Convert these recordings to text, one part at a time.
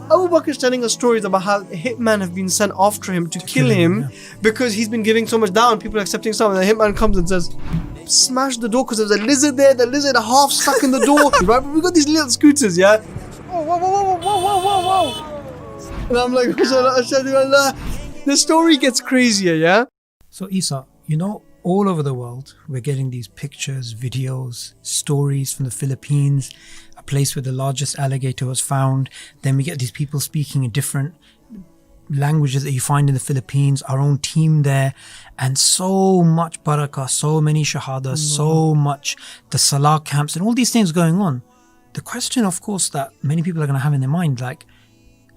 Abu Bakr is telling us stories about how hitmen have been sent after him to kill him because he's been giving so much dawah and people are accepting some. And the hitman comes and says, smash the door because there's a lizard there. The lizard half stuck in the door. Right? But we got these little scooters, yeah? Whoa. And I'm like, the story gets crazier, yeah? So Isa, all over the world, we're getting these pictures, videos, stories from the Philippines, a place where the largest alligator was found. Then we get these people speaking in different languages that you find in the Philippines, our own team there, and so much barakah, so many shahadas, so much the salah camps and all these things going on. The question, of course, that many people are going to have in their mind, like,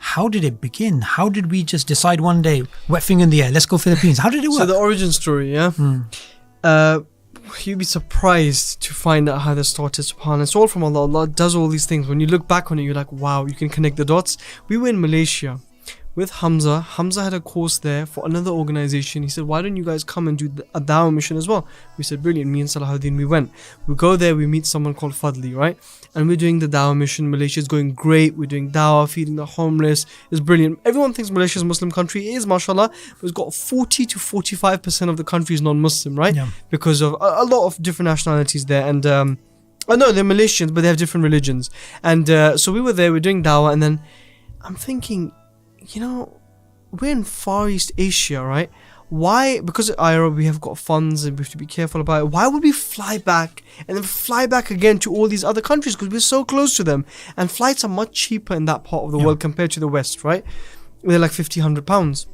how did it begin? How did we just decide one day, wet finger in the air, let's go Philippines? How did it work? So the origin story, yeah? You'd be surprised to find out how this started, subhanAllah. It's all from Allah. Allah does all these things. When you look back on it, you're like, wow, you can connect the dots. We were in Malaysia with Hamza. Hamza had a course there for another organization. He said, why don't you guys come and do a dawah mission as well? We said, brilliant. Me and Salahuddin, we went. We go there, we meet someone called Fadli, right? And we're doing the dawah mission. Malaysia is going great. We're doing dawah, feeding the homeless. It's brilliant. Everyone thinks Malaysia is a Muslim country. It is, mashallah. But it's got 40 to 45% of the country is non-Muslim, right? Yeah. Because of a lot of different nationalities there. And I know they're Malaysians, but they have different religions. And so we were there, we're doing dawah. And then I'm thinking, we're in Far East Asia, right? Why? Because at IRA we have got funds and we have to be careful about it. Why would we fly back and then fly back again to all these other countries? Because we're so close to them. And flights are much cheaper in that part of the world compared to the West, right? They're like 50, £100.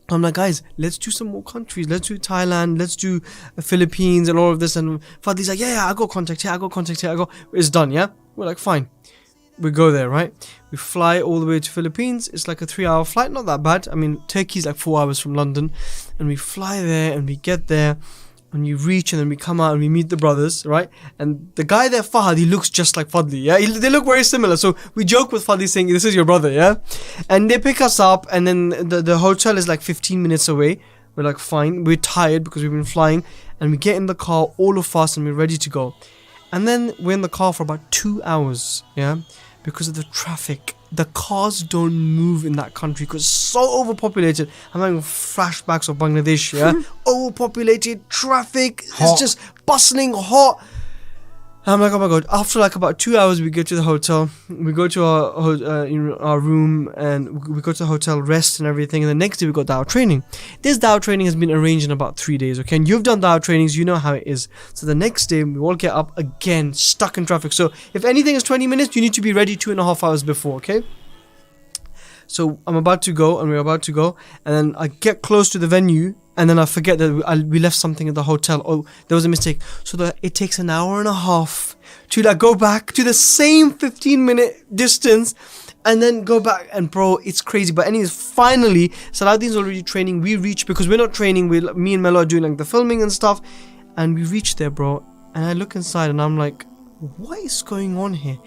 I'm like, guys, let's do some more countries. Let's do Thailand. Let's do Philippines and all of this. And Fadli's like, yeah, I got contact here. It's done, yeah? We're like, fine. We go there, right? We fly all the way to Philippines. It's like a 3-hour flight, not that bad. I mean, Turkey's like 4 hours from London. And we fly there and we get there and we reach and then we come out and we meet the brothers, right? And the guy there, Fahad, he looks just like Fadli, yeah? They look very similar. So we joke with Fadli saying, this is your brother, yeah? And they pick us up and then the hotel is like 15 minutes away. We're like, fine. We're tired because we've been flying. And we get in the car, all of us, and we're ready to go. And then we're in the car for about 2 hours, yeah? Because of the traffic. The cars don't move in that country because it's so overpopulated. I'm having flashbacks of Bangladesh, yeah? Overpopulated, traffic, it's just bustling, hot. I'm like, oh my god. After like about 2 hours, we get to the hotel. We go to our room and we go to the hotel, rest and everything. And the next day we got dawah training. This dawah training has been arranged in about 3 days, okay? And you've done dawah trainings, you know how it is. So the next day we all get up again, stuck in traffic. So if anything is 20 minutes, you need to be ready 2.5 hours before, okay? So I'm about to go and we're about to go. And then I get close to the venue. And then I forget that we left something at the hotel. Oh, there was a mistake. So it takes an hour and a half to like go back to the same 15-minute distance and then go back. And bro, it's crazy. But anyways, finally, Salahuddin's already training. We reach, because we're not training. Me and Melo are doing like the filming and stuff. And we reach there, bro. And I look inside and I'm like, what is going on here?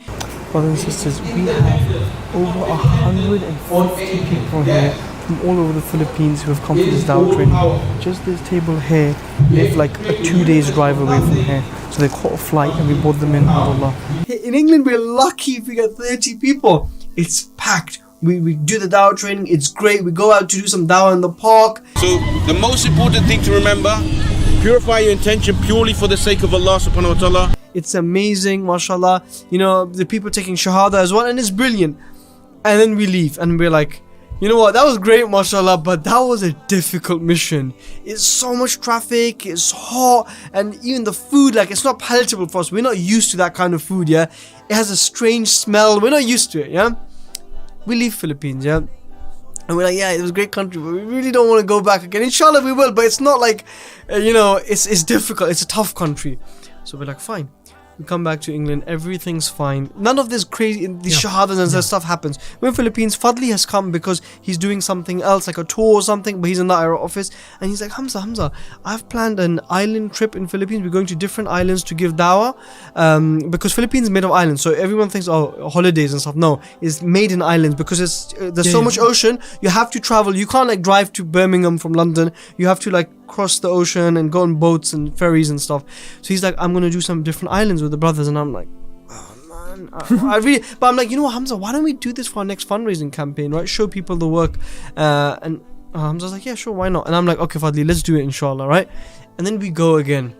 Brothers and sisters, we have over 150 people here from all over the Philippines who have come for this dawah training. Just this table here, live like a 2 days drive away from here. So they caught a flight and we brought them in, alhamdulillah. In England, we're lucky if we get 30 people. It's packed. We do the dawah training, it's great. We go out to do some dawah in the park. So the most important thing to remember, purify your intention purely for the sake of Allah subhanahu wa ta'ala. It's amazing, mashallah. The people taking shahada as well, and it's brilliant. And then we leave and we're like, you know what, that was great, mashallah, but that was a difficult mission. It's so much traffic, it's hot, and even the food, like, it's not palatable for us. We're not used to that kind of food, yeah? It has a strange smell, we're not used to it, yeah? We leave Philippines, yeah? And we're like, yeah, it was a great country, but we really don't want to go back again. Inshallah we will, but it's not like, it's difficult, it's a tough country. So we're like, fine. We come back to England, everything's fine. None of this crazy, these shahadas and stuff happens. We're in Philippines, Fadli has come because he's doing something else, like a tour or something, but he's in the IRA office. And he's like, Hamza, I've planned an island trip in Philippines. We're going to different islands to give dawah. Because Philippines is made of islands. So everyone thinks, oh, holidays and stuff. No, it's made in islands because there's so much ocean. You have to travel. You can't like drive to Birmingham from London. You have to like cross the ocean and go on boats and ferries and stuff. So he's like, I'm going to do some different islands with the brothers. And I'm like, oh man. I really, but I'm like, you know what, Hamza, why don't we do this for our next fundraising campaign, right? Show people the work. And Hamza's like, yeah, sure, why not? And I'm like, okay, Fadli, let's do it, inshallah, right? And then we go again.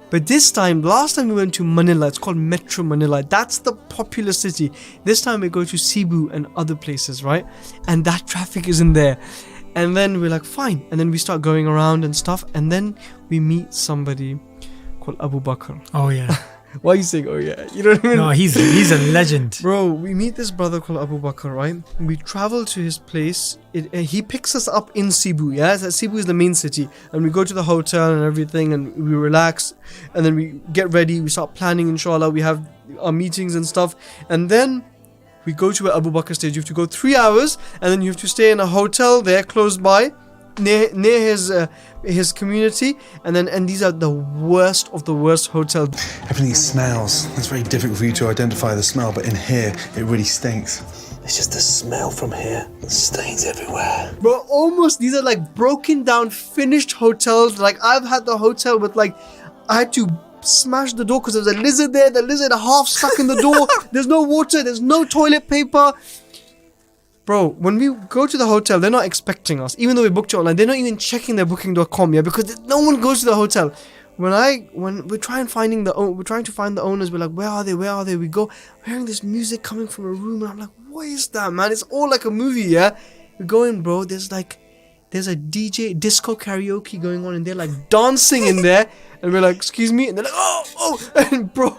But this time, last time we went to Manila, it's called Metro Manila. That's the popular city. This time we go to Cebu and other places, right? And that traffic isn't there. And then we're like, fine. And then we start going around and stuff. And then we meet somebody called Abu Bakr. Oh yeah. Why are you saying, oh yeah? You know what I mean? No, he's a legend. Bro, we meet this brother called Abu Bakr, right? We travel to his place. He picks us up in Cebu, yeah? Cebu is the main city. And we go to the hotel and everything, and we relax. And then we get ready. We start planning, inshallah. We have our meetings and stuff. And then we go to where Abu Bakr stays. You have to go 3 hours, and then you have to stay in a hotel there close by, near his community, and these are the worst of the worst hotels. Everything smells. It's very difficult for you to identify the smell, but in here it really stinks. It's just the smell from here. The stains everywhere. Bro, almost these are like broken down, finished hotels. Like I've had the hotel with like I had to smash the door because there's a lizard there. The lizard half stuck in the door. There's no water. There's no toilet paper. Bro, when we go to the hotel, they're not expecting us. Even though we booked it online, they're not even checking their booking.com, yeah, because no one goes to the hotel. When we're trying to find the owners, we're like, where are they? We go, we're hearing this music coming from a room, and I'm like, what is that, man? It's all like a movie, yeah? We go in, bro, there's a DJ disco karaoke going on, and they're like dancing in there, and we're like, excuse me, and they're like, oh, and bro,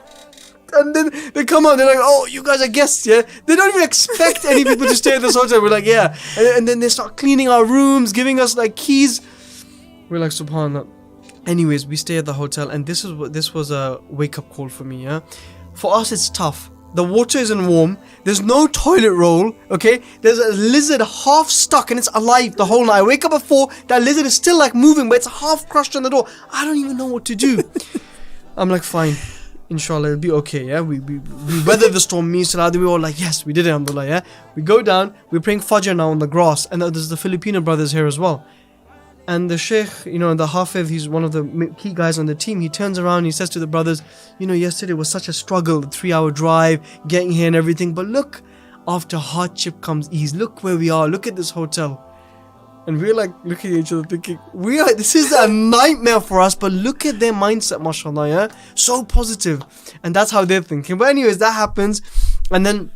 and then they come out, they're like, oh, you guys are guests, yeah? They don't even expect any people to stay at this hotel. We're like, yeah. And then they start cleaning our rooms, giving us like keys. We're like, subhanallah. Anyways, we stay at the hotel, and this was a wake-up call for me, yeah? For us, it's tough. The water isn't warm. There's no toilet roll, okay? There's a lizard half stuck, and it's alive the whole night. I wake up at 4, that lizard is still like moving, but it's half crushed on the door. I don't even know what to do. I'm like, fine. Inshallah, it'll be okay, yeah? We weather the storm, me, Salah, we were all like, yes, we did it, alhamdulillah, yeah? We go down, we're praying Fajr now on the grass, and there's the Filipino brothers here as well. And the Sheikh, the Hafiz, he's one of the key guys on the team, he turns around, he says to the brothers, yesterday was such a struggle, the 3-hour drive, getting here and everything, but look, after hardship comes ease, look where we are, look at this hotel. And we're like looking at each other thinking, this is a nightmare for us, but look at their mindset, mashallah, yeah? So positive. And that's how they're thinking. But anyways, that happens. And then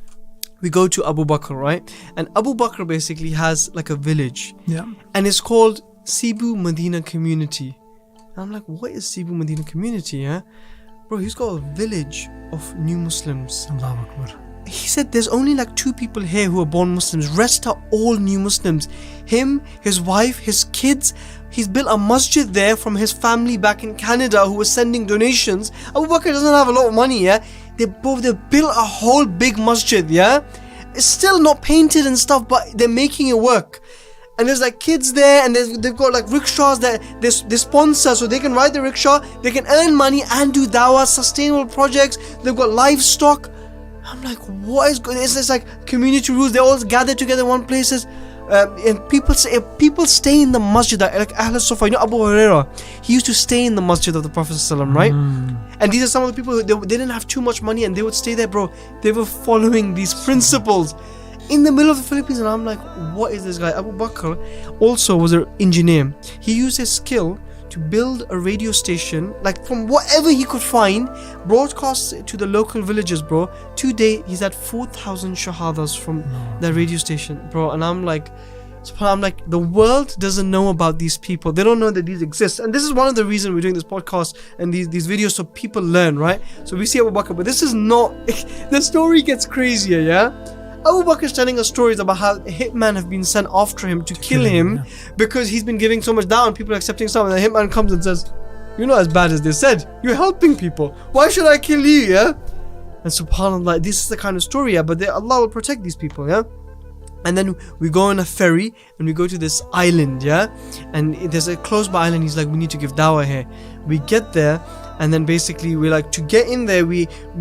we go to Abu Bakr, right? And Abu Bakr basically has like a village. Yeah. And it's called Cebu Medina Community. And I'm like, what is Cebu Medina Community, yeah? Bro, he's got a village of new Muslims. Allahu Akbar. He said there's only like 2 people here who are born Muslims. Rest are all new Muslims. Him, his wife, his kids. He's built a masjid there from his family back in Canada who was sending donations. Abu Bakr doesn't have a lot of money, yeah? They built a whole big masjid, yeah? It's still not painted and stuff, but they're making it work. And there's like kids there, and they've got like rickshaws that they sponsor, so they can ride the rickshaw, they can earn money and do dawah, sustainable projects. They've got livestock. I'm like, what is going on? It's like community rules. They all gather together in one places. And people stay in the masjid, like Ahl Sufa. Abu Hurairah, he used to stay in the masjid of the Prophet ﷺ, right? And these are some of the people who they didn't have too much money, and they would stay there, bro. They were following these principles in the middle of the Philippines. And I'm like, what is this guy? Abu Bakr also was an engineer. He used his skill to build a radio station, like from whatever he could find, broadcast to the local villages, bro. Today, he's at 4,000 shahadas from that radio station, bro. And I'm like, the world doesn't know about these people. They don't know that these exist. And this is one of the reasons we're doing this podcast and these videos, so people learn, right? So we see Abu Bakr, but this is not, the story gets crazier, yeah? Abu Bakr is telling us stories about how hitmen have been sent after him to kill him because he's been giving so much down. People are accepting some, and the hitman comes and says, "You're not as bad as they said. You're helping people. Why should I kill you?" Yeah, and subhanallah, this is the kind of story. Yeah, but Allah will protect these people. Yeah. And then we go on a ferry and we go to this island, yeah? And there's a close by island. He's like, we need to give dawah here. We get there, and then basically we're like, to get in there,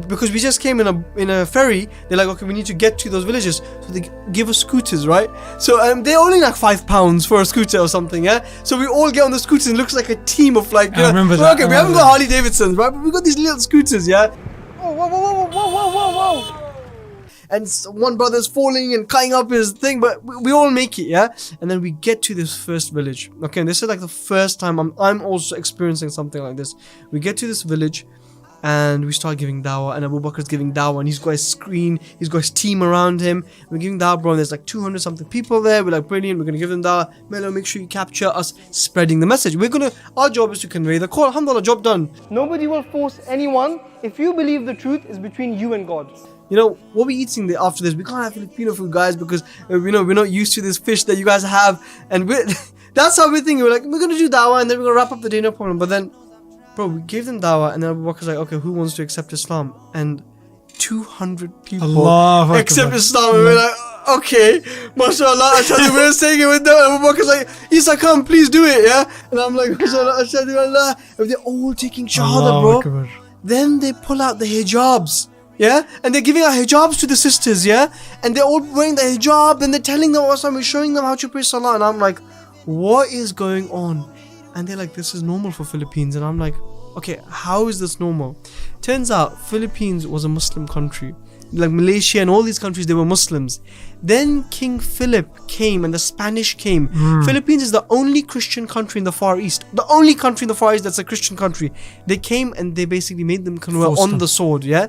because we just came in a ferry, they're like, okay, we need to get to those villages. So they give us scooters, right? So they're only like £5 for a scooter or something, yeah? So we all get on the scooters, and it looks like a team of like, I remember that. Okay, we haven't got Harley Davidsons, right? But we got these little scooters, yeah? Oh, whoa. and one brother's falling and cutting up his thing, but we all make it, yeah? And then we get to this first village. Okay, and this is like the first time I'm also experiencing something like this. We get to this village and we start giving dawah, and Abu Bakr's giving dawah, and he's got his screen, he's got his team around him. We're giving dawah, bro, and there's like 200 something people there. We're like, brilliant, we're gonna give them dawah. Melo, make sure you capture us spreading the message. Our job is to convey the call. Alhamdulillah, job done. Nobody will force anyone. If you believe the truth is between you and God. You know, what we eating after this, we can't have Filipino food, guys, because we're not used to this fish that you guys have, and that's how we're thinking. We're like, we're gonna do dawah, and then we're gonna wrap up the day, no problem. But then, bro, we gave them dawah, and then Abu Bakr's like, okay, who wants to accept Islam? And 200 people accept Islam, and we're like, okay, mashallah, ashhadu, we're saying it with them. Abu Bakr's like, Isa, come, please do it, yeah? And I'm like, mashallah, ashhadu Allah. And they're all taking shahada, bro. Akbar. Then they pull out the hijabs, yeah? And they're giving out hijabs to the sisters, yeah? And they're all wearing the hijab, and they're telling them, we're showing them how to pray salah. And I'm like, what is going on? And they're like, this is normal for Philippines. And I'm like, okay, how is this normal? Turns out Philippines was a Muslim country. Like Malaysia and all these countries, they were Muslims. Then King Philip came and the Spanish came. Philippines is the only Christian country in the Far East. The only country in the Far East that's a Christian country. They came and they basically made them convert on the sword, yeah?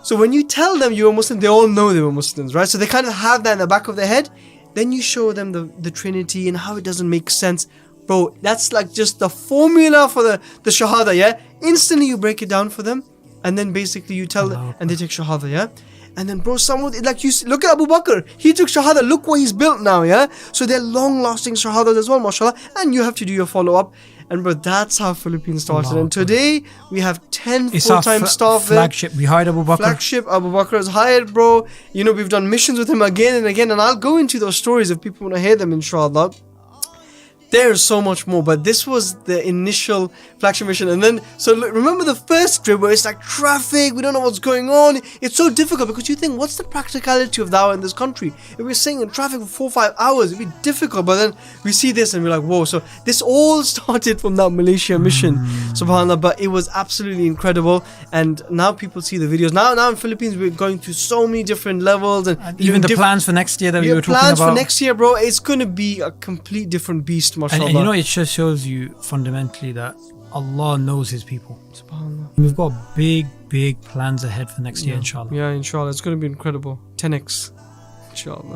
So when you tell them you were Muslim, they all know they were Muslims, right? So they kind of have that in the back of their head. Then you show them the Trinity and how it doesn't make sense. Bro, that's like just the formula for the Shahada, yeah? Instantly you break it down for them, and then basically you tell them, and they take Shahada, yeah? And then, bro, like you look at Abu Bakr, he took Shahada, look what he's built now, yeah? So they're long-lasting Shahadas as well, mashallah, and you have to do your follow-up. And bro, that's how Philippines started. And today, we have 10 full-time staff flagship. We hired Abu Bakr. Flagship, Abu Bakr is hired, bro. You know, we've done missions with him again and again, and I'll go into those stories if people want to hear them, inshallah. There's so much more, but this was the initial flagship mission. And then, so remember the first trip where it's like traffic, we don't know what's going on. It's so difficult because you think, what's the practicality of dawah in this country? If we're sitting in traffic for 4 or 5 hours, it'd be difficult. But then we see this and we're like, whoa. So this all started from that Malaysia mission, subhanAllah. But it was absolutely incredible. And now people see the videos. Now in Philippines, we're going through so many different levels. And even the plans for next year that we were talking about. Plans for next year, bro. It's going to be a complete different beast. And you know, it just shows you fundamentally that Allah knows His people. SubhanAllah. We've got big plans ahead for next year, inshallah. Yeah, inshallah. It's going to be incredible. 10x. Inshallah.